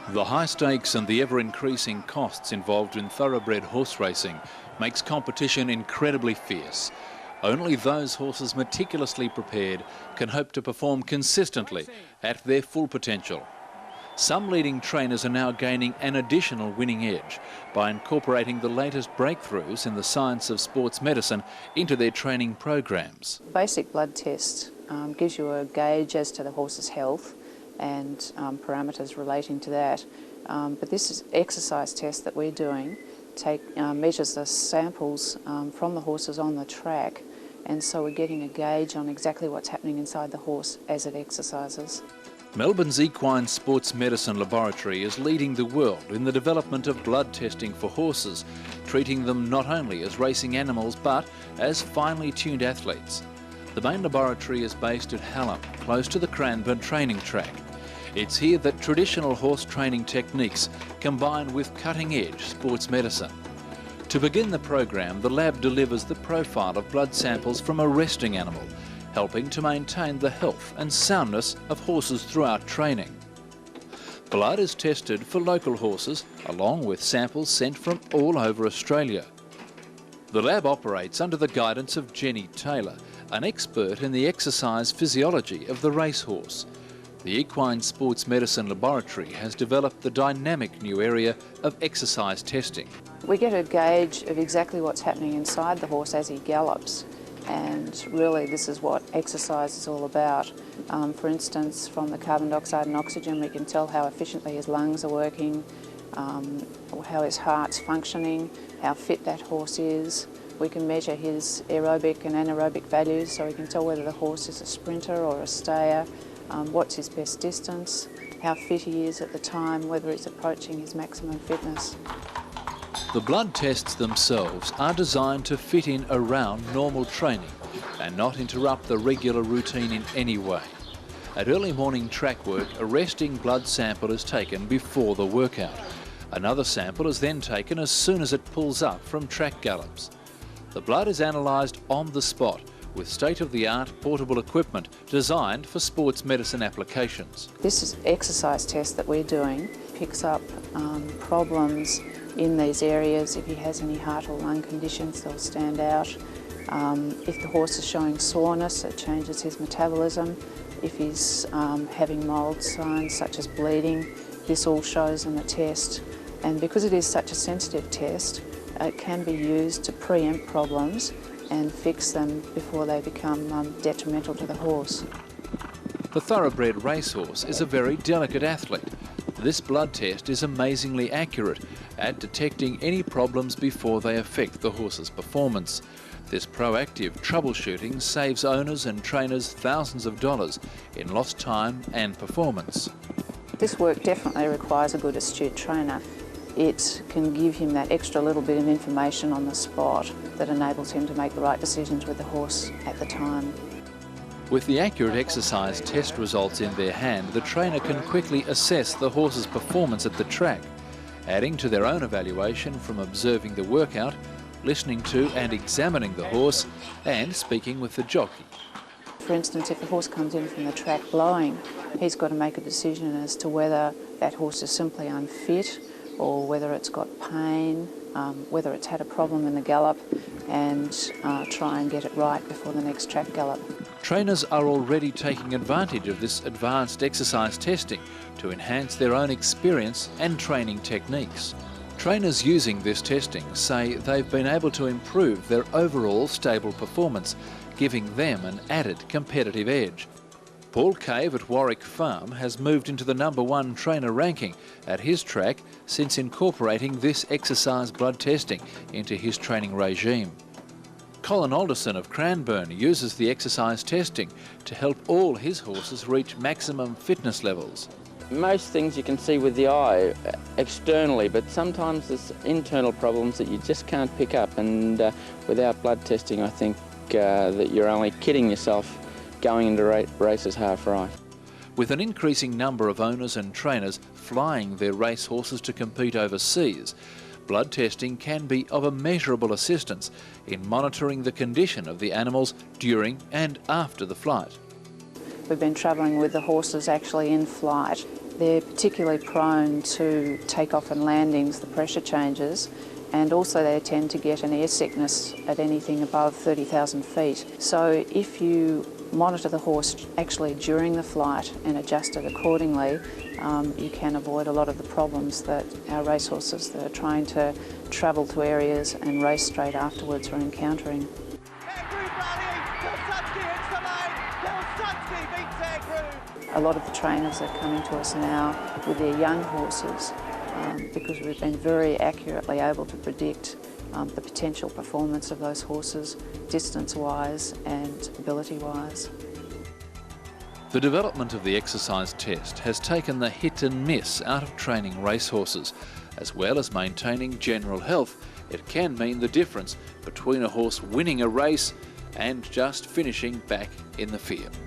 The high stakes and the ever-increasing costs involved in thoroughbred horse racing makes competition incredibly fierce. Only those horses meticulously prepared can hope to perform consistently at their full potential. Some leading trainers are now gaining an additional winning edge by incorporating the latest breakthroughs in the science of sports medicine into their training programs. Basic blood test gives you a gauge as to the horse's health and parameters relating to that. But this exercise test that we're doing measures the samples from the horses on the track, and so we're getting a gauge on exactly what's happening inside the horse as it exercises. Melbourne's Equine Sports Medicine Laboratory is leading the world in the development of blood testing for horses, treating them not only as racing animals but as finely tuned athletes. The main laboratory is based at Hallam, close to the Cranbourne training track. It's here that traditional horse training techniques combine with cutting-edge sports medicine. To begin the program, the lab delivers the profile of blood samples from a resting animal, helping to maintain the health and soundness of horses throughout training. Blood is tested for local horses, along with samples sent from all over Australia. The lab operates under the guidance of Jenny Taylor, an expert in the exercise physiology of the racehorse. The Equine Sports Medicine Laboratory has developed the dynamic new area of exercise testing. We get a gauge of exactly what's happening inside the horse as he gallops, and really this is what exercise is all about. For instance, from the carbon dioxide and oxygen, we can tell how efficiently his lungs are working, how his heart's functioning, how fit that horse is. We can measure his aerobic and anaerobic values, so we can tell whether the horse is a sprinter or a stayer, what's his best distance, how fit he is at the time, whether he's approaching his maximum fitness. The blood tests themselves are designed to fit in around normal training and not interrupt the regular routine in any way. At early morning track work, a resting blood sample is taken before the workout. Another sample is then taken as soon as it pulls up from track gallops. The blood is analysed on the spot with state-of-the-art portable equipment designed for sports medicine applications. This exercise test that we're doing picks up problems in these areas. If he has any heart or lung conditions, they'll stand out. If the horse is showing soreness, it changes his metabolism. If he's having mild signs such as bleeding, this all shows in the test. And because it is such a sensitive test, it can be used to preempt problems and fix them before they become detrimental to the horse. The thoroughbred racehorse is a very delicate athlete. This blood test is amazingly accurate at detecting any problems before they affect the horse's performance. This proactive troubleshooting saves owners and trainers thousands of dollars in lost time and performance. This work definitely requires a good astute trainer. It can give him that extra little bit of information on the spot that enables him to make the right decisions with the horse at the time. With the accurate exercise test results in their hand, the trainer can quickly assess the horse's performance at the track, adding to their own evaluation from observing the workout, listening to and examining the horse, and speaking with the jockey. For instance, if the horse comes in from the track blowing, he's got to make a decision as to whether that horse is simply unfit or whether it's got pain, whether it's had a problem in the gallop, and try and get it right before the next track gallop. Trainers are already taking advantage of this advanced exercise testing to enhance their own experience and training techniques. Trainers using this testing say they've been able to improve their overall stable performance, giving them an added competitive edge. Paul Cave at Warwick Farm has moved into the #1 trainer ranking at his track since incorporating this exercise blood testing into his training regime. Colin Alderson of Cranbourne uses the exercise testing to help all his horses reach maximum fitness levels. Most things you can see with the eye externally, but sometimes there's internal problems that you just can't pick up, and without blood testing I think that you're only kidding yourself going into races half right. With an increasing number of owners and trainers flying their race horses to compete overseas, blood testing can be of immeasurable assistance in monitoring the condition of the animals during and after the flight. We've been travelling with the horses actually in flight, They're particularly prone to takeoff and landings, the pressure changes, and also they tend to get an air sickness at anything above 30,000 feet. So if you monitor the horse actually during the flight and adjust it accordingly, you can avoid a lot of the problems that our racehorses that are trying to travel to areas and race straight afterwards are encountering. A lot of the trainers are coming to us now with their young horses because we've been very accurately able to predict the potential performance of those horses, distance-wise and ability-wise. The development of the exercise test has taken the hit and miss out of training racehorses. As well as maintaining general health, it can mean the difference between a horse winning a race and just finishing back in the field.